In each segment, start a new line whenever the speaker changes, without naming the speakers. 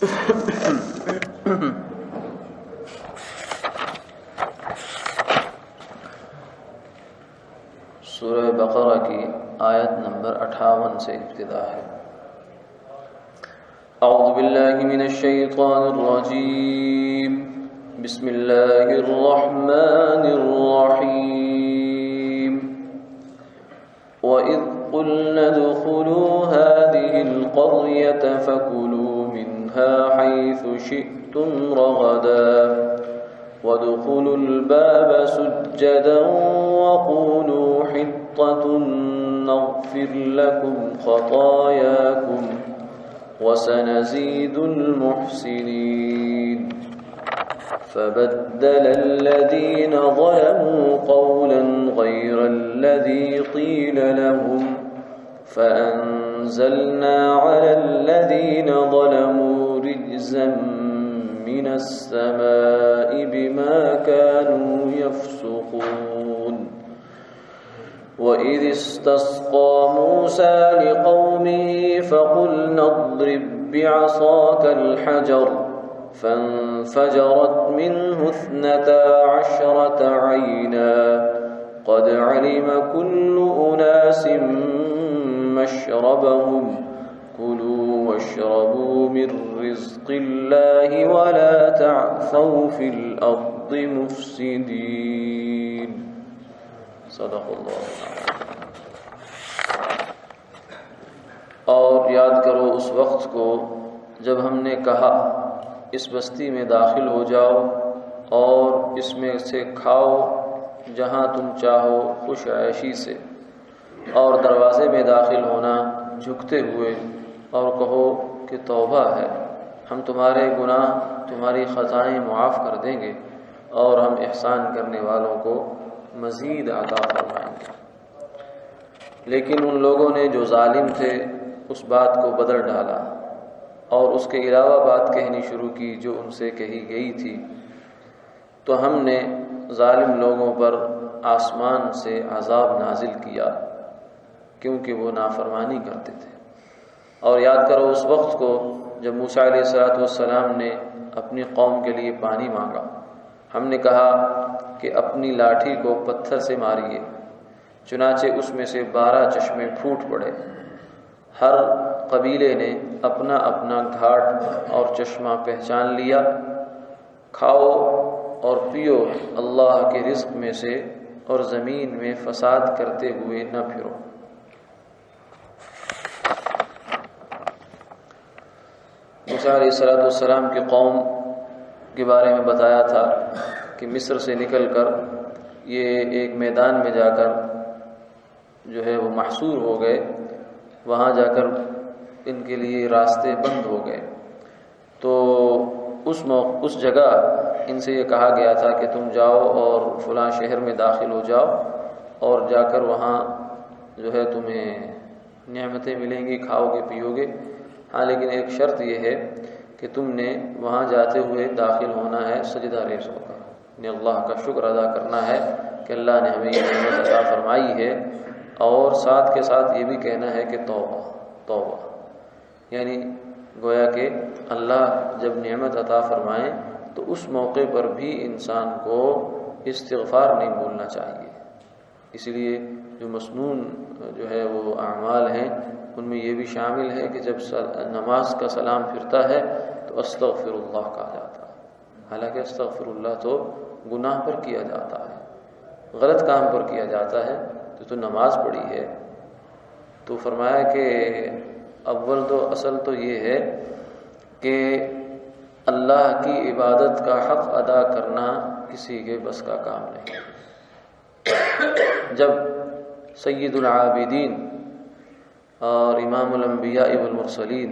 سورہ بقرہ کی آیت نمبر 58 سے ابتدا ہے۔ اعوذ باللہ من الشیطان الرجیم، بسم اللہ الرحمن الرحیم۔ وَإِذْ قُلْنَا ادْخُلُوا هَٰذِهِ الْقَرْيَةَ فَكُلُوا مِنْهَا حَيْثُ شِئْتُمْ رَغَدًا وَادْخُلُوا الْبَابَ سُجَّدًا وَقُولُوا حِطَّةٌ نَغْفِرْ لَكُمْ خَطَايَاكُمْ وَسَنَزِيدُ الْمُحْسِنِينَ۔ فَبَدَّلَ الَّذِينَ ظَلَمُوا قَوْلًا غَيْرَ الَّذِي قِيلَ لَهُمْ فَأَنزَلْنَا عَلَى الَّذِينَ ظَلَمُوا رِجْزًا مِّنَ السَّمَاءِ بِمَا كَانُوا يَفْسُقُونَ۔ وَإِذِ اسْتَسْقَىٰ مُوسَىٰ لِقَوْمِهِ فَقُلْنَا اضْرِب بِّعَصَاكَ الْحَجَرَ فَانفَجَرَتْ مِنْهُ 12 عَيْنًا قَدْ عَلِمَ كُلُّ أُنَاسٍ مَّشْرَبَهُمْ كُلُوا وَاشْرَبُوا مِن رِّزْقِ اللَّهِ وَلَا تَعْثَوْا فِي الْأَرْضِ مُفْسِدِينَ۔ صدق اللہ۔ اور یاد کرو اس وقت کو جب ہم نے کہا اس بستی میں داخل ہو جاؤ اور اس میں سے کھاؤ جہاں تم چاہو خوش عیشی سے، اور دروازے میں داخل ہونا جھکتے ہوئے، اور کہو کہ توبہ ہے، ہم تمہارے گناہ تمہاری خطائیں معاف کر دیں گے اور ہم احسان کرنے والوں کو مزید عطا فرمائیں گے۔ لیکن ان لوگوں نے جو ظالم تھے اس بات کو بدل ڈالا اور اس کے علاوہ بات کہنی شروع کی جو ان سے کہی گئی تھی، تو ہم نے ظالم لوگوں پر آسمان سے عذاب نازل کیا کیونکہ وہ نافرمانی کرتے تھے۔ اور یاد کرو اس وقت کو جب موسیٰ علیہ السلام نے اپنی قوم کے لیے پانی مانگا، ہم نے کہا کہ اپنی لاٹھی کو پتھر سے ماریے، چنانچہ اس میں سے 12 چشمے پھوٹ پڑے۔ ہر قبیلے نے اپنا اپنا گھاٹ اور چشمہ پہچان لیا۔ کھاؤ اور پیو اللہ کے رزق میں سے اور زمین میں فساد کرتے ہوئے نہ پھرو۔ موسیٰ علیہ السلام کی قوم کے بارے میں بتایا تھا کہ مصر سے نکل کر یہ ایک میدان میں جا کر جو ہے وہ محصور ہو گئے، وہاں جا کر ان کے لیے راستے بند ہو گئے۔ تو اس جگہ ان سے یہ کہا گیا تھا کہ تم جاؤ اور فلاں شہر میں داخل ہو جاؤ اور جا کر وہاں جو ہے تمہیں نعمتیں ملیں گی، کھاؤ گے پیو گے، ہاں لیکن ایک شرط یہ ہے کہ تم نے وہاں جاتے ہوئے داخل ہونا ہے سجدہ ریز ہو کر، یعنی اللہ کا شکر ادا کرنا ہے کہ اللہ نے ہمیں یہ نعمت عطا فرمائی ہے، اور ساتھ کے ساتھ یہ بھی کہنا ہے کہ توبہ توبہ، یعنی گویا کہ اللہ جب نعمت عطا فرمائیں تو اس موقع پر بھی انسان کو استغفار نہیں بھولنا چاہیے۔ اس لیے جو مسنون جو ہے وہ اعمال ہیں ان میں یہ بھی شامل ہے کہ جب نماز کا سلام پھرتا ہے تو استغفر اللہ کہا جاتا ہے، حالانکہ استغفر اللہ تو گناہ پر کیا جاتا ہے، غلط کام پر کیا جاتا ہے، تو نماز پڑھی ہے۔ تو فرمایا کہ اول تو اصل تو یہ ہے کہ اللہ کی عبادت کا حق ادا کرنا کسی کے بس کا کام نہیں۔ جب سید العابدین اور امام الانبیاء والمرسلین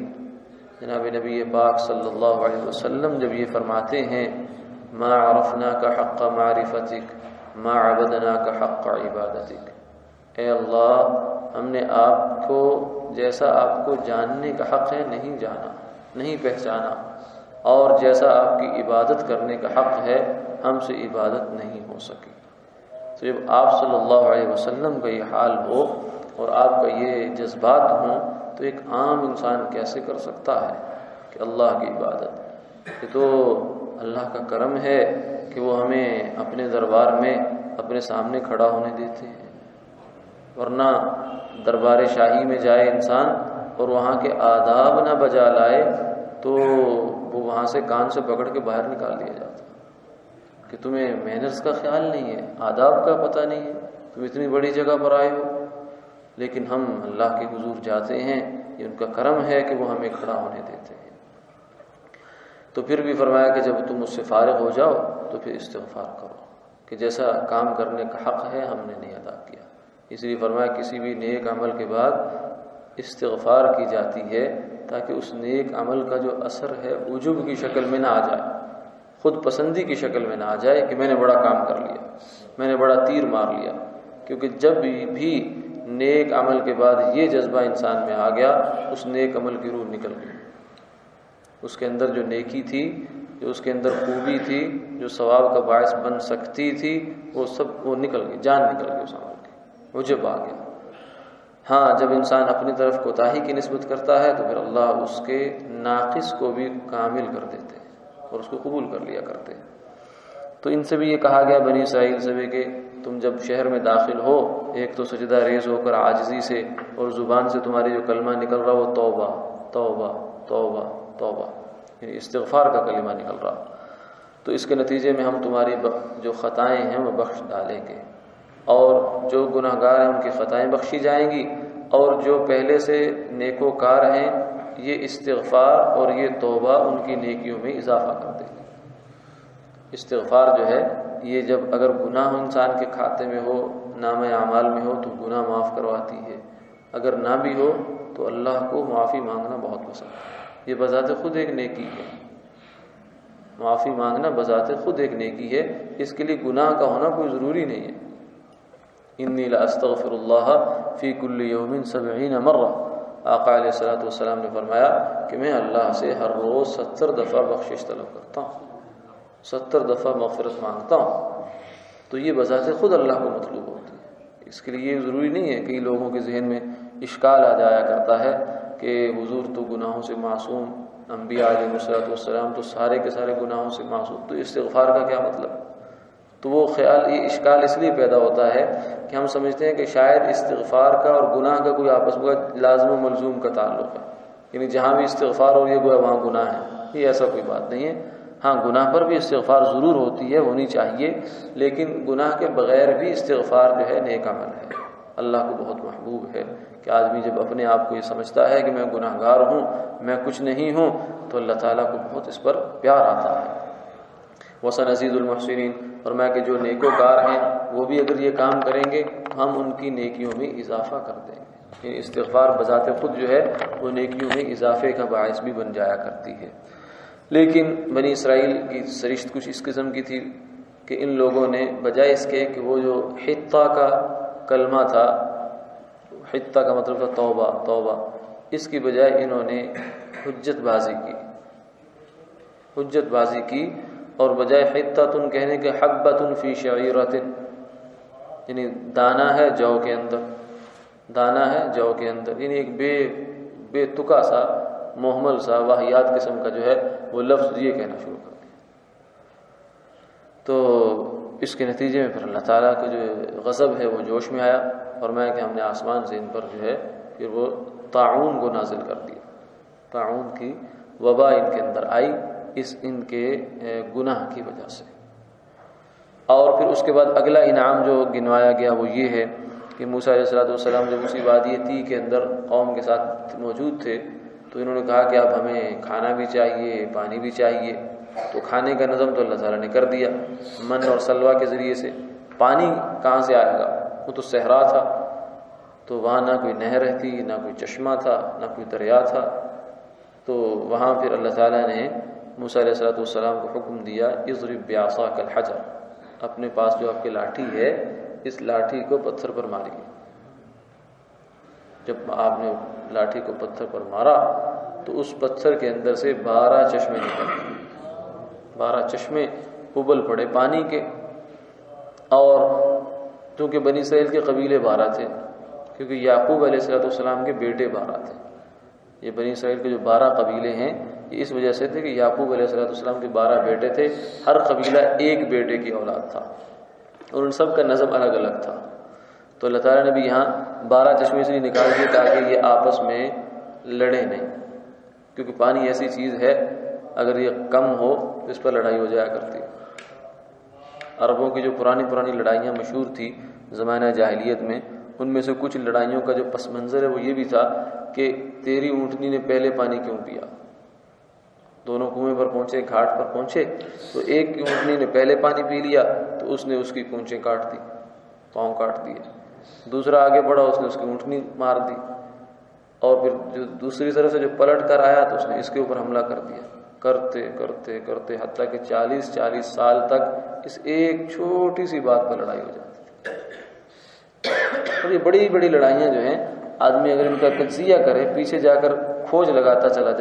جناب نبی پاک صلی اللہ علیہ وسلم جب یہ فرماتے ہیں ما عرفناک حق معرفتک ما عبدناک حق عبادتک، اے اللہ ہم نے آپ کو جیسا آپ کو جاننے کا حق ہے نہیں جانا، نہیں پہچانا، اور جیسا آپ کی عبادت کرنے کا حق ہے ہم سے عبادت نہیں ہو سکی۔ تو جب آپ صلی اللہ علیہ وسلم کا یہ حال ہو اور آپ کا یہ جذبات ہوں تو ایک عام انسان کیسے کر سکتا ہے؟ کہ اللہ کی عبادت، یہ تو اللہ کا کرم ہے کہ وہ ہمیں اپنے دربار میں اپنے سامنے کھڑا ہونے دیتے ہیں، ورنہ دربار شاہی میں جائے انسان اور وہاں کے آداب نہ بجا لائے تو وہ وہاں سے کان سے پکڑ کے باہر نکال دیا جاتا کہ تمہیں مینرز کا خیال نہیں ہے، آداب کا پتہ نہیں ہے، تم اتنی بڑی جگہ پر آئے ہو۔ لیکن ہم اللہ کے حضور جاتے ہیں، یہ ان کا کرم ہے کہ وہ ہمیں کھڑا ہونے دیتے ہیں۔ تو پھر بھی فرمایا کہ جب تم اس سے فارغ ہو جاؤ تو پھر استغفار کرو کہ جیسا کام کرنے کا حق ہے ہم نے نہیں ادا کیا۔ اس لیے فرمایا کسی بھی نیک عمل کے بعد استغفار کی جاتی ہے تاکہ اس نیک عمل کا جو اثر ہے عجب کی شکل میں نہ آ جائے، خود پسندی کی شکل میں نہ آ جائے کہ میں نے بڑا کام کر لیا، میں نے بڑا تیر مار لیا۔ کیونکہ جب بھی نیک عمل کے بعد یہ جذبہ انسان میں آ گیا، اس نیک عمل کی روح نکل گئی، اس کے اندر جو نیکی تھی، جو اس کے اندر خوبی تھی، جو ثواب کا باعث بن سکتی تھی، وہ سب وہ نکل گئی، جان نکل گئی اس عمل کی، عجب آ گیا۔ ہاں جب انسان اپنی طرف کوتاہی کی نسبت کرتا ہے تو پھر اللہ اس کے ناقص کو بھی کامل کر دیتے ہیں اور اس کو قبول کر لیا کرتے ہیں۔ تو ان سے بھی یہ کہا گیا بنی اسرائیل سے بھی کہ تم جب شہر میں داخل ہو، ایک تو سجدہ ریز ہو کر عاجزی سے، اور زبان سے تمہاری جو کلمہ نکل رہا وہ توبہ توبہ توبہ توبہ، یعنی استغفار کا کلمہ نکل رہا، تو اس کے نتیجے میں ہم تمہاری جو خطائیں ہیں وہ بخش ڈالیں گے، اور جو گناہ گار ہیں ان کی خطائیں بخشی جائیں گی، اور جو پہلے سے نیکوکار ہیں یہ استغفار اور یہ توبہ ان کی نیکیوں میں اضافہ کر دیں گے۔ استغفار جو ہے یہ جب اگر گناہ انسان کے کھاتے میں ہو، نام اعمال میں ہو تو گناہ معاف کرواتی ہے، اگر نہ بھی ہو تو اللہ کو معافی مانگنا بہت پسند ہے، یہ بذات خود ایک نیکی ہے، معافی مانگنا بذات خود ایک نیکی ہے، اس کے لیے گناہ کا ہونا کوئی ضروری نہیں ہے۔ انی لاستغفر اللہ فی کل یوم 70 مرہ، آقا علیہ الصلوۃ والسلام نے فرمایا کہ میں اللہ سے ہر روز 70 دفعہ بخشش طلب کرتا ہوں، 70 دفعہ مغفرت مانگتا ہوں، تو یہ بذات خود اللہ کو مطلوب ہوتی ہے۔ اس کے لیے یہ ضروری نہیں ہے کہ لوگوں کے ذہن میں اشکال آ جایا کرتا ہے کہ حضور تو گناہوں سے معصوم، انبیاء علیہ الصلوۃ والسلام تو سارے کے سارے گناہوں سے معصوم، تو استغفار کا کیا مطلب؟ تو وہ خیال، یہ اشکال اس لیے پیدا ہوتا ہے کہ ہم سمجھتے ہیں کہ شاید استغفار کا اور گناہ کا کوئی آپس میں لازم و ملزوم کا تعلق ہے، یعنی جہاں بھی استغفار ہو یہ گویا وہاں گناہ ہے، یہ ایسا کوئی بات نہیں ہے۔ ہاں گناہ پر بھی استغفار ضرور ہوتی ہے، ہونی چاہیے، لیکن گناہ کے بغیر بھی استغفار جو ہے نیک عمل ہے، اللہ کو بہت محبوب ہے کہ آدمی جب اپنے آپ کو یہ سمجھتا ہے کہ میں گناہ گار ہوں، میں کچھ نہیں ہوں، تو اللہ تعالیٰ کو بہت اس پر پیار آتا ہے۔ وَسَنَزِيدُ الْمُحْسِنِينَ، فرمایا کہ جو نیکوکار ہیں وہ بھی اگر یہ کام کریں گے ہم ان کی نیکیوں میں اضافہ کر دیں گے۔ استغفار بذات خود جو ہے وہ نیکیوں میں اضافے کا باعث بھی بن جایا کرتی ہے۔ لیکن بنی اسرائیل کی سرشت کچھ اس قسم کی تھی کہ ان لوگوں نے بجائے اس کے کہ وہ جو حطہ کا کلمہ تھا، حطہ کا مطلب تھا توبہ توبہ، اس کی بجائے انہوں نے حجت بازی کی اور بجائے حطۃ کہنے کے حبۃ فی شعیرۃ، یعنی دانہ ہے جو کے اندر، دانہ ہے جو کے اندر، یعنی ایک بے تکا سا محمل سا واہیات قسم کا جو ہے وہ لفظ یہ کہنا شروع کر دیا۔ تو اس کے نتیجے میں پھر اللہ تعالیٰ کا جو غضب ہے وہ جوش میں آیا، فرمایا کہ ہم نے آسمان سے ان پر جو ہے پھر وہ طاعون کو نازل کر دیا، طاعون کی وبا ان کے اندر آئی ان کے گناہ کی وجہ سے۔ اور پھر اس کے بعد اگلا انعام جو گنوایا گیا وہ یہ ہے کہ موسیٰ علیہ الصلوۃ والسلام جب اسی وادی طی کے اندر قوم کے ساتھ موجود تھے تو انہوں نے کہا کہ اب ہمیں کھانا بھی چاہیے، پانی بھی چاہیے، تو کھانے کا نظم تو اللہ تعالیٰ نے کر دیا من اور سلوہ کے ذریعے سے۔ پانی کہاں سے آئے گا؟ وہ تو صحرا تھا، تو وہاں نہ کوئی نہر رہتی، نہ کوئی چشمہ تھا، نہ کوئی دریا تھا، تو وہاں پھر اللہ تعالیٰ نے موسیٰ علیہ الصلوۃ والسلام کو حکم دیا اضرب بعصاک الحجر، اپنے پاس جو آپ کی لاٹھی ہے اس لاٹھی کو پتھر پر ماریے۔ جب آپ نے لاٹھی کو پتھر پر مارا تو اس پتھر کے اندر سے 12 چشمے نکلے، 12 چشمے ابل پڑے پانی کے۔ اور چونکہ بنی اسرائیل کے قبیلے 12 تھے، کیونکہ یعقوب علیہ الصلوۃ والسلام کے بیٹے 12 تھے، یہ بنی اسرائیل کے جو 12 قبیلے ہیں یہ اس وجہ سے تھے کہ یعقوب علیہ السلام کے 12 بیٹے تھے، ہر قبیلہ ایک بیٹے کی اولاد تھا اور ان سب کا نسب الگ الگ تھا. تو اللہ تعالیٰ نے بھی یہاں 12 چشمے سے نکال دیے تاکہ یہ آپس میں لڑے نہیں، کیونکہ پانی ایسی چیز ہے اگر یہ کم ہو تو اس پر لڑائی ہو جایا کرتی. عربوں کی جو پرانی لڑائیاں مشہور تھی زمانہ جاہلیت میں، ان میں سے کچھ لڑائیوں کا جو پس منظر ہے وہ یہ بھی تھا کہ تیری اونٹنی نے پہلے پانی کیوں پیا. دونوں کنویں پر پہنچے، گھاٹ پر پہنچے تو ایک کی اونٹنی نے پہلے پانی پی لیا تو اس نے اس کی پونچھیں کاٹ دی، پاؤں کاٹ دیے. دوسرا آگے بڑھا، اس نے اس کی اونٹنی مار دی، اور پھر جو دوسری طرف سے جو پلٹ کر آیا تو اس نے اس کے اوپر حملہ کر دیا. کرتے کرتے کرتے حتیٰ کہ 40 سال تک اس ایک چھوٹی سی بات پر لڑائی ہو جاتی تھی. اور یہ بڑی بڑی لڑائیاں جو ہیں، آدمی اگر ان کا تجزیہ کرے، پیچھے جا کر کھوج لگاتا چلا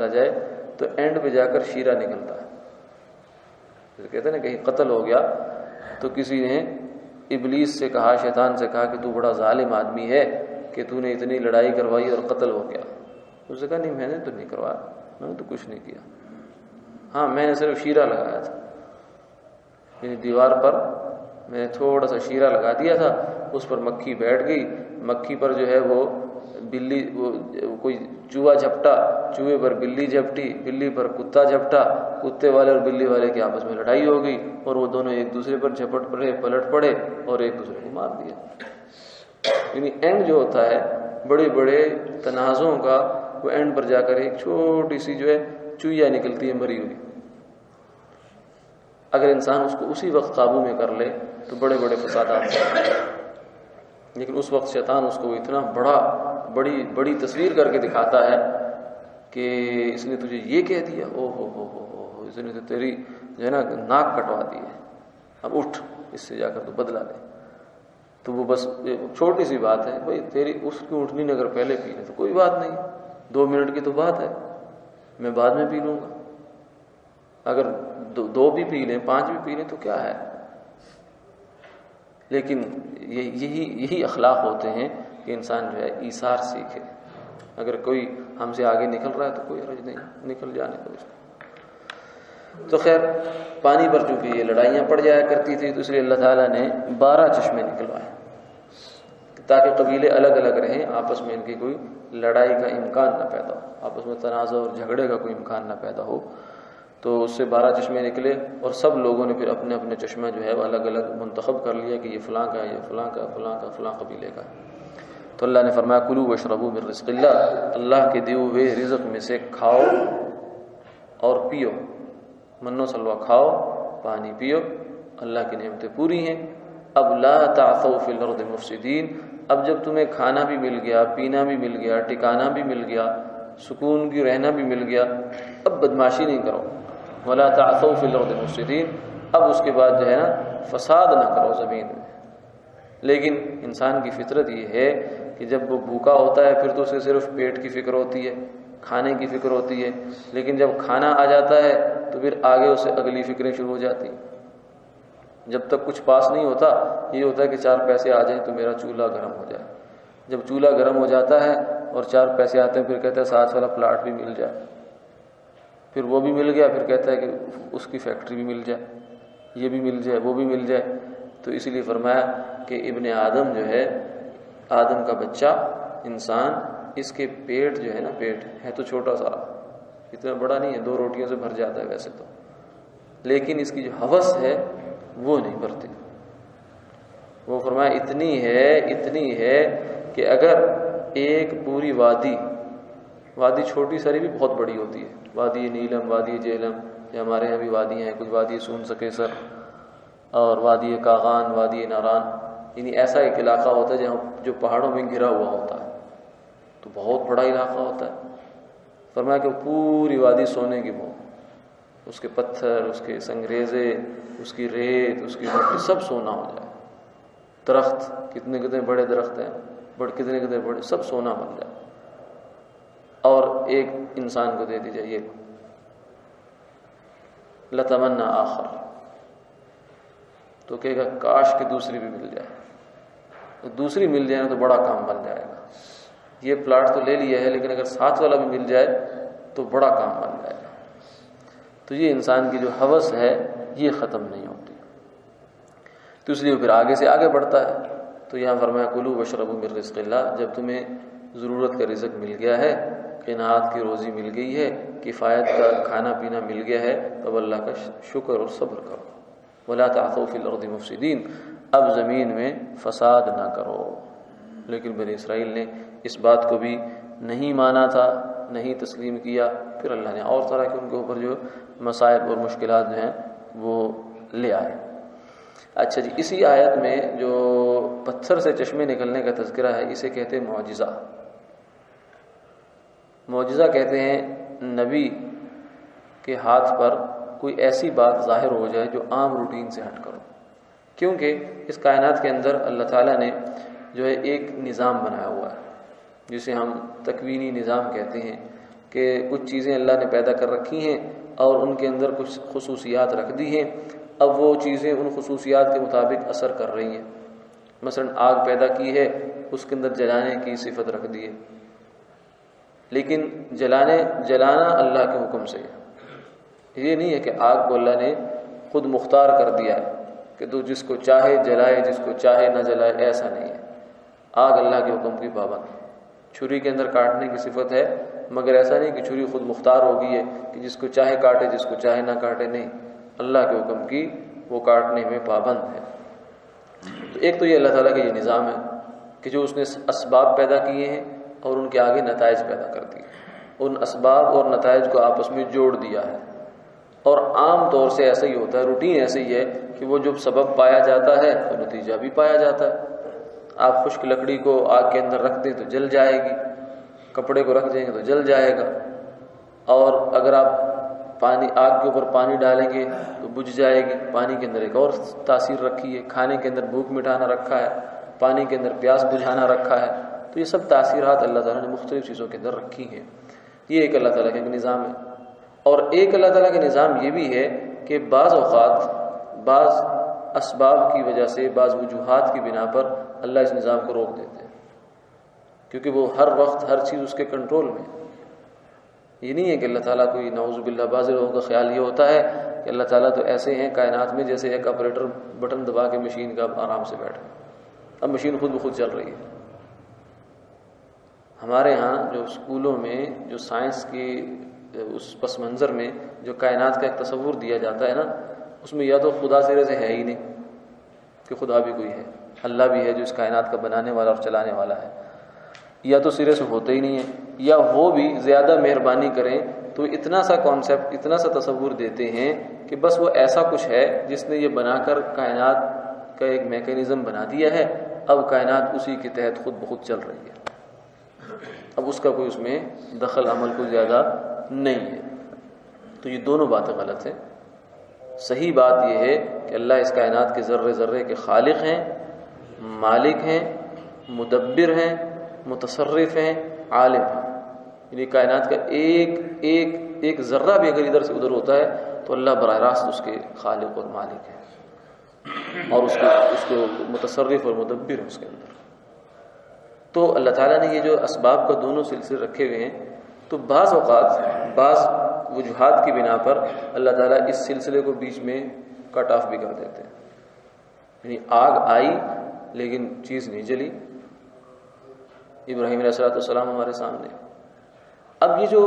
جائے تو اینڈ پہ جا کر شیرہ نکلتا ہے. جیسے کہتے ہیں نا کہیں قتل ہو گیا تو کسی نے ابلیس سے کہا، شیطان سے کہا کہ تو بڑا ظالم آدمی ہے کہ تو نے اتنی لڑائی کروائی اور قتل ہو گیا. اس نے کہا نہیں، میں نے تو نہیں کروایا، میں نے تو کچھ نہیں کیا. ہاں میں نے صرف شیرہ لگایا تھا، یعنی دیوار پر میں نے تھوڑا سا شیرہ لگا دیا تھا، اس پر مکھی بیٹھ گئی. مکھی پر جو ہے وہ بلی، وہ کوئی چوہا جھپٹا، چوہے پر بلی جھپٹی، بلی پر کتا جھپٹا، کتے والے اور بلی والے کی آپس میں لڑائی ہو گئی اور وہ دونوں ایک دوسرے پر جھپٹ پڑے، پلٹ پڑے اور ایک دوسرے کو مار دیا. یعنی اینڈ جو ہوتا ہے بڑے بڑے تنازعوں کا، وہ اینڈ پر جا کر ایک چھوٹی سی جو ہے چوہیا نکلتی ہے مری ہوئی. اگر انسان اس کو اسی وقت قابو میں کر لے تو بڑے بڑے فسادات ہوتے ہیں. لیکن اس وقت شیطان اس کو اتنا بڑی تصویر کر کے دکھاتا ہے کہ اس نے تجھے یہ کہہ دیا، او ہو اس نے تو تیری جو ہے نا ناک کٹوا دی ہے، اب اٹھ اس سے جا کر تو بدلہ لے. تو وہ بس چھوٹی سی بات ہے بھائی، تیری اس کی اونٹنی نے اگر پہلے پی لے تو کوئی بات نہیں، 2 منٹ کی تو بات ہے، میں بعد میں پی لوں گا. اگر 2 بھی پی لیں، 5 بھی پی لیں تو کیا ہے. لیکن یہی اخلاق ہوتے ہیں کہ انسان جو ہے ایثار سیکھے. اگر کوئی ہم سے آگے نکل رہا ہے تو کوئی حرج نہیں، نکل جانے دو اس کو. تو خیر پانی پر چونکہ یہ لڑائیاں پڑ جایا کرتی تھی تو اس لیے اللہ تعالیٰ نے 12 چشمے نکلوائے تاکہ قبیلے الگ الگ رہیں، آپس میں ان کی کوئی لڑائی کا امکان نہ پیدا ہو، آپس میں تنازع اور جھگڑے کا کوئی امکان نہ پیدا ہو. تو اس سے 12 چشمے نکلے اور سب لوگوں نے پھر اپنے اپنے چشمہ جو ہے وہ الگ الگ منتخب کر لیا کہ یہ فلاں کا، یہ فلاں کا، فلاں کا، فلاں قبیلے کا. تو اللہ نے فرمایا کلوا واشربوا من رزق اللہ، اللہ کے دیے ہوئے رزق میں سے کھاؤ اور پیو. منو سلوا کھاؤ، پانی پیو، اللہ کی نعمتیں پوری ہیں. اب لا تعثوا فی الارض مفسدین، اب جب تمہیں کھانا بھی مل گیا، پینا بھی مل گیا، ٹھکانا بھی مل گیا، سکون کی رہنا بھی مل گیا، اب بدماشی نہیں کرو. ولا تعثوا فی الارض مفسدین، اب اس کے بعد جو ہے نا فساد نہ کرو زمین میں. لیکن انسان کی فطرت یہ ہے کہ جب وہ بھوکا ہوتا ہے پھر تو اسے صرف پیٹ کی فکر ہوتی ہے، کھانے کی فکر ہوتی ہے. لیکن جب کھانا آ جاتا ہے تو پھر آگے اسے اگلی فکریں شروع ہو جاتی. جب تک کچھ پاس نہیں ہوتا یہ ہوتا ہے کہ 4 پیسے آ جائیں تو میرا چولہا گرم ہو جائے. جب چولہا گرم ہو جاتا ہے اور 4 پیسے آتے ہیں پھر کہتا ہے ساتھ والا پلاٹ بھی مل جائے، پھر وہ بھی مل گیا، پھر کہتا ہے کہ اس کی فیکٹری بھی مل جائے، یہ بھی مل جائے، وہ بھی مل جائے. تو اسی لیے فرمایا کہ ابن آدم جو ہے، آدم کا بچہ انسان، اس کے پیٹ جو ہے نا، پیٹ ہے تو چھوٹا سا، اتنا بڑا نہیں ہے، 2 روٹیوں سے بھر جاتا ہے ویسے تو، لیکن اس کی جو ہوس ہے وہ نہیں بھرتی. وہ فرمایا اتنی ہے کہ اگر ایک پوری وادی چھوٹی سری بھی بہت بڑی ہوتی ہے، وادی نیلم، وادی جہلم، یہ ہمارے یہاں بھی وادیاں ہیں، کچھ وادی سون سکیسر اور وادی کاغان، وادی ناران، یعنی ایسا ایک علاقہ ہوتا ہے جہاں جو پہاڑوں میں گھرا ہوا ہوتا ہے، تو بہت بڑا علاقہ ہوتا ہے. فرمایا کہ پوری وادی سونے کی وہ، اس کے پتھر، اس کے سنگریزے، اس کی ریت، اس کی مٹی سب سونا ہو جائے. درخت کتنے بڑے درخت ہیں، کتنے بڑے، سب سونا بن جائے اور ایک انسان کو دے دی جائے. یہ لتمنا آخر، تو کہے گا کاش کہ دوسری بھی مل جائے. دوسری مل جائے نا تو بڑا کام بن جائے گا. یہ پلاٹ تو لے لیا ہے لیکن اگر ساتھ والا بھی مل جائے تو بڑا کام بن جائے گا. تو یہ انسان کی جو ہوس ہے یہ ختم نہیں ہوتی، تو اس لیے پھر آگے سے آگے بڑھتا ہے. تو یہاں فرمایا کلوا واشربوا من رزق اللہ، جب تمہیں ضرورت کا رزق مل گیا ہے، قناعت کی روزی مل گئی ہے، کفایت کا کھانا پینا مل گیا ہے، تب اللہ کا شکر اور صبر کرو. ولا تعثوا فی الارض مفسدین، اب زمین میں فساد نہ کرو. لیکن بنی اسرائیل نے اس بات کو بھی نہیں مانا تھا، نہیں تسلیم کیا. پھر اللہ نے اور طرح کے ان کے اوپر جو مصائب اور مشکلات جو ہیں وہ لے آئے. اچھا جی، اسی آیت میں جو پتھر سے چشمے نکلنے کا تذکرہ ہے اسے کہتے ہیں معجزہ. معجزہ کہتے ہیں نبی کے ہاتھ پر کوئی ایسی بات ظاہر ہو جائے جو عام روٹین سے ہٹ کرو. کیونکہ اس کائنات کے اندر اللہ تعالیٰ نے جو ہے ایک نظام بنایا ہوا ہے جسے ہم تکوینی نظام کہتے ہیں، کہ کچھ چیزیں اللہ نے پیدا کر رکھی ہیں اور ان کے اندر کچھ خصوصیات رکھ دی ہیں. اب وہ چیزیں ان خصوصیات کے مطابق اثر کر رہی ہیں. مثلا آگ پیدا کی ہے، اس کے اندر جلانے کی صفت رکھ دی ہے، لیکن جلانا اللہ کے حکم سے ہے. یہ نہیں ہے کہ آگ کو اللہ نے خود مختار کر دیا ہے کہ تو جس کو چاہے جلائے جس کو چاہے نہ جلائے، ایسا نہیں ہے. آگ اللہ کے حکم کی پابند ہے. چھری کے اندر کاٹنے کی صفت ہے، مگر ایسا نہیں کہ چھری خود مختار ہو گئی ہے کہ جس کو چاہے کاٹے جس کو چاہے نہ کاٹے. نہیں، اللہ کے حکم کی وہ کاٹنے میں پابند ہے. تو ایک تو یہ اللہ تعالیٰ کا یہ نظام ہے کہ جو اس نے اسباب پیدا کیے ہیں اور ان کے آگے نتائج پیدا کر دیے، ان اسباب اور نتائج کو آپس میں جوڑ دیا ہے. اور عام طور سے ایسا ہی ہوتا ہے، روٹین ایسے ہی ہے کہ وہ جب سبب پایا جاتا ہے تو نتیجہ بھی پایا جاتا ہے. آپ خشک لکڑی کو آگ کے اندر رکھ دیں تو جل جائے گی، کپڑے کو رکھ دیں گے تو جل جائے گا، اور اگر آپ آگ کے اوپر پانی ڈالیں گے تو بجھ جائے گی. پانی کے اندر ایک اور تاثیر رکھی ہے، کھانے کے اندر بھوک مٹانا رکھا ہے، پانی کے اندر پیاس بجھانا رکھا ہے. تو یہ سب تاثیرات اللہ تعالیٰ نے مختلف چیزوں کے اندر رکھی ہیں. یہ ایک اللہ تعالیٰ کا ایک نظام ہے. اور ایک اللہ تعالیٰ کا نظام یہ بھی ہے کہ بعض اوقات بعض اسباب کی وجہ سے، بعض وجوہات کی بنا پر اللہ اس نظام کو روک دیتے ہیں، کیونکہ وہ ہر وقت ہر چیز اس کے کنٹرول میں. یہ نہیں ہے کہ اللہ تعالیٰ کو، نعوذ باللہ بعض لوگوں کا خیال یہ ہوتا ہے کہ اللہ تعالیٰ تو ایسے ہیں کائنات میں جیسے ایک آپریٹر بٹن دبا کے مشین کا آرام سے بیٹھے، اب مشین خود بخود چل رہی ہے. ہمارے ہاں جو اسکولوں میں جو سائنس کی اس پس منظر میں جو کائنات کا ایک تصور دیا جاتا ہے نا، اس میں یا تو خدا سرے سے ہے ہی نہیں کہ خدا بھی کوئی ہے، اللہ بھی ہے جو اس کائنات کا بنانے والا اور چلانے والا ہے، یا تو سرے سے ہوتے ہی نہیں ہے، یا وہ بھی زیادہ مہربانی کریں تو اتنا سا کانسیپٹ، اتنا سا تصور دیتے ہیں کہ بس وہ ایسا کچھ ہے جس نے یہ بنا کر کائنات کا ایک میکینزم بنا دیا ہے، اب کائنات اسی کے تحت خود بخود چل رہی ہے، اب اس کا کوئی اس میں دخل عمل کوئی زیادہ نہیں ہے. تو یہ دونوں باتیں غلط ہیں. صحیح بات یہ ہے کہ اللہ اس کائنات کے ذرے ذرے کے خالق ہیں، مالک ہیں، مدبر ہیں، متصرف ہیں، عالم ہیں. یعنی کائنات کا ایک ذرہ بھی اگر ادھر سے ادھر ہوتا ہے تو اللہ براہ راست اس کے خالق اور مالک ہے، اور اس کو متصرف اور مدبر ہے اس کے اندر. تو اللہ تعالیٰ نے یہ جو اسباب کا دونوں سلسلے رکھے ہوئے ہیں، تو بعض اوقات بعض وجوہات کی بنا پر اللہ تعالیٰ اس سلسلے کو بیچ میں کٹ آف بھی کر دیتے ہیں. یعنی آگ آئی لیکن چیز نہیں جلی. ابراہیم علیہ السلام ہمارے سامنے. اب یہ جو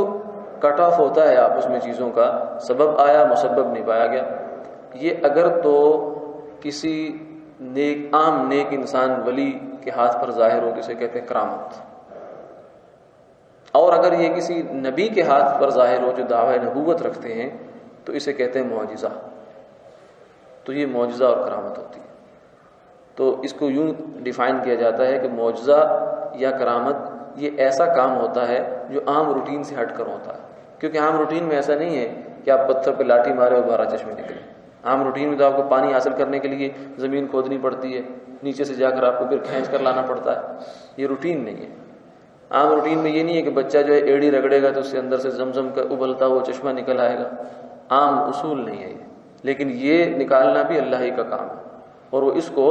کٹ آف ہوتا ہے آپس میں چیزوں کا، سبب آیا مسبب نہیں پایا گیا، یہ اگر تو کسی عام نیک انسان ولی کے ہاتھ پر ظاہر ہو تو اسے کہتے ہیں کرامت، اور اگر یہ کسی نبی کے ہاتھ پر ظاہر ہو جو دعوی نبوت رکھتے ہیں تو اسے کہتے ہیں معجزہ. تو یہ معجزہ اور کرامت ہوتی ہے. تو اس کو یوں ڈیفائن کیا جاتا ہے کہ معجزہ یا کرامت یہ ایسا کام ہوتا ہے جو عام روٹین سے ہٹ کر ہوتا ہے. کیونکہ عام روٹین میں ایسا نہیں ہے کہ آپ پتھر پہ لاٹھی مارے اور 12 چشمے نکلے. عام روٹین میں تو آپ کو پانی حاصل کرنے کے لیے زمین کھودنی پڑتی ہے، نیچے سے جا کر آپ کو پھر کھینچ کر لانا پڑتا ہے. یہ روٹین نہیں ہے. عام روٹین میں یہ نہیں ہے کہ بچہ جو ہے ایڑی رگڑے گا تو اس سے اندر سے زمزم کا ابلتا ہوا چشمہ نکل آئے گا. عام اصول نہیں ہے یہ. لیکن یہ نکالنا بھی اللہ ہی کا کام ہے، اور وہ اس کو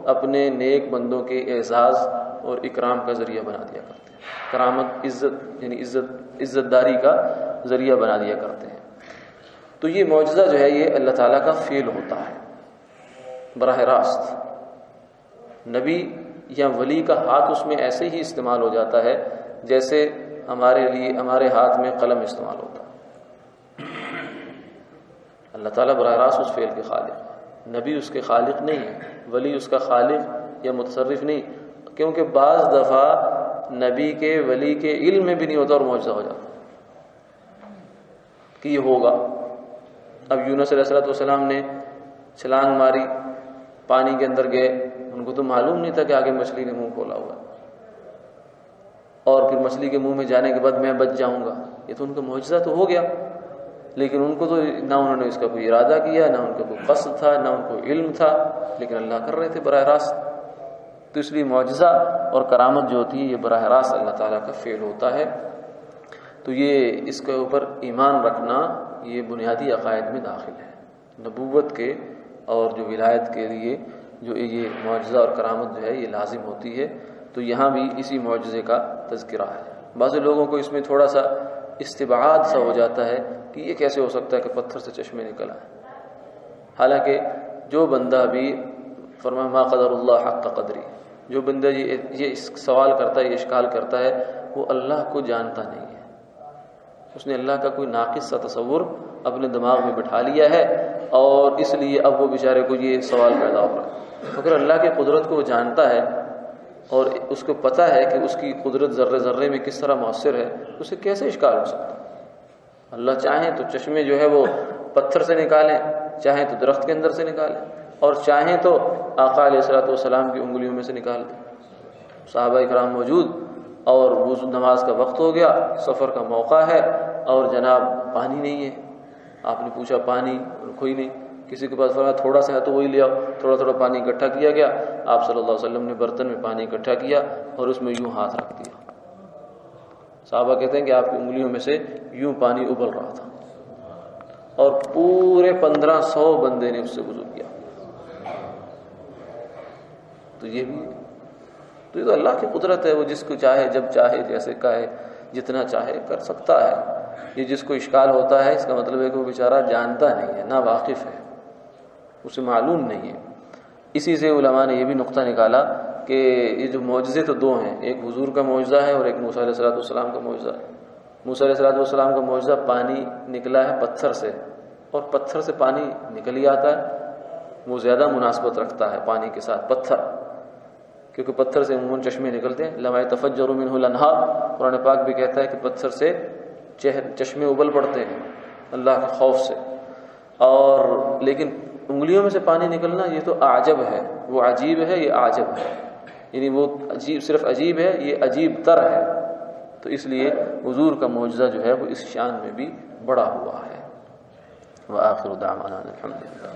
اپنے نیک بندوں کے اعزاز اور اکرام کا ذریعہ بنا دیا کرتے ہیں. کرامت عزت یعنی عزت داری کا ذریعہ بنا دیا کرتے ہیں. تو یہ معجزہ جو ہے یہ اللہ تعالیٰ کا فعل ہوتا ہے براہ راست. نبی یا ولی کا ہاتھ اس میں ایسے ہی استعمال ہو جاتا ہے جیسے ہمارے ہاتھ میں قلم استعمال ہوتا ہے. اللہ تعالیٰ براہ راست اس فعل کے خالق ہے. نبی اس کے خالق نہیں ہے، ولی اس کا خالق یا متصرف نہیں، کیونکہ بعض دفعہ نبی کے ولی کے علم میں بھی نہیں ہوتا اور معجزہ ہو جاتا کہ یہ ہوگا. اب یونس علیہ السلام نے چھلانگ ماری، پانی کے اندر گئے، ان کو تو معلوم نہیں تھا کہ آگے مچھلی نے منہ کھولا ہوا، اور پھر مچھلی کے منہ میں جانے کے بعد میں بچ جاؤں گا. یہ تو ان کا معجزہ تو ہو گیا، لیکن ان کو تو نہ انہوں نے اس کا کوئی ارادہ کیا، نہ ان کا کوئی قصد تھا، نہ ان کو علم تھا، لیکن اللہ کر رہے تھے براہ راست. تو اس لیے معجزہ اور کرامت جو ہوتی ہے یہ براہ راست اللہ تعالیٰ کا فعل ہوتا ہے. تو یہ اس کے اوپر ایمان رکھنا یہ بنیادی عقائد میں داخل ہے. نبوت کے اور جو ولایت کے لیے جو یہ معجزہ اور کرامت جو ہے یہ لازم ہوتی ہے. تو یہاں بھی اسی معجزے کا تذکرہ ہے. بعض لوگوں کو اس میں تھوڑا سا استبعاد سا ہو جاتا ہے کہ یہ کیسے ہو سکتا ہے کہ پتھر سے چشمے نکل آئے. حالانکہ جو بندہ بھی فرمایا ما قدر اللہ حق قدری، جو بندہ یہ سوال کرتا ہے، یہ اشکال کرتا ہے، وہ اللہ کو جانتا نہیں ہے. اس نے اللہ کا کوئی ناقص سا تصور اپنے دماغ میں بٹھا لیا ہے، اور اس لیے اب وہ بیچارے کو یہ سوال پیدا ہو رہا ہے. اگر اللہ کی قدرت کو وہ جانتا ہے اور اس کو پتہ ہے کہ اس کی قدرت ذرے ذرے میں کس طرح مؤثر ہے، اسے کیسے اشکال ہو سکتا ہے؟ اللہ چاہیں تو چشمے جو ہے وہ پتھر سے نکالیں، چاہیں تو درخت کے اندر سے نکالیں، اور چاہیں تو آقا علیہ الصلوۃ والسلام کی انگلیوں میں سے نکال دیں. صحابہ کرام موجود اور وضو نماز کا وقت ہو گیا، سفر کا موقع ہے، اور جناب پانی نہیں ہے. آپ نے پوچھا پانی، کوئی نہیں. کسی کے پاس فرمایا تھوڑا سا ہے تو وہی لے آؤ. تھوڑا تھوڑا پانی اکٹھا کیا گیا. آپ صلی اللہ علیہ وسلم نے برتن میں پانی اکٹھا کیا اور اس میں یوں ہاتھ رکھ دیا. صحابہ کہتے ہیں کہ آپ کی انگلیوں میں سے یوں پانی ابل رہا تھا، اور پورے 1500 بندے نے اس سے وضو کیا. تو یہ تو اللہ کی قدرت ہے. وہ جس کو چاہے جب چاہے جیسے کہے جتنا چاہے کر سکتا ہے. یہ جس کو اشکال ہوتا ہے اس کا مطلب ہے کہ وہ بیچارہ جانتا نہیں ہے، نا واقف ہے، اسے معلوم نہیں ہے. اسی سے علماء نے یہ بھی نقطہ نکالا کہ یہ جو معجزے تو دو ہیں، ایک حضور کا معجزہ ہے اور ایک موسیٰ علیہ السلام کا معجزہ ہے. موسیٰ علیہ السلام کا معجزہ پانی نکلا ہے پتھر سے، اور پتھر سے پانی نکل ہی آتا ہے. وہ زیادہ مناسبت رکھتا ہے پانی کے ساتھ پتھر، کیونکہ پتھر سے عموماً چشمے نکلتے ہیں. لما يتفجر منه الانہار، قرآن پاک بھی کہتا ہے کہ پتھر سے چشمے ابل پڑتے ہیں اللہ کے خوف سے. اور لیکن انگلیوں میں سے پانی نکلنا یہ تو عجب ہے، وہ عجیب ہے، یہ عجب ہے. یعنی وہ عجیب صرف عجیب ہے، یہ عجیب تر ہے. تو اس لیے حضور کا معجزہ جو ہے وہ اس شان میں بھی بڑا ہوا ہے. وآخر دعوانا الحمدللہ.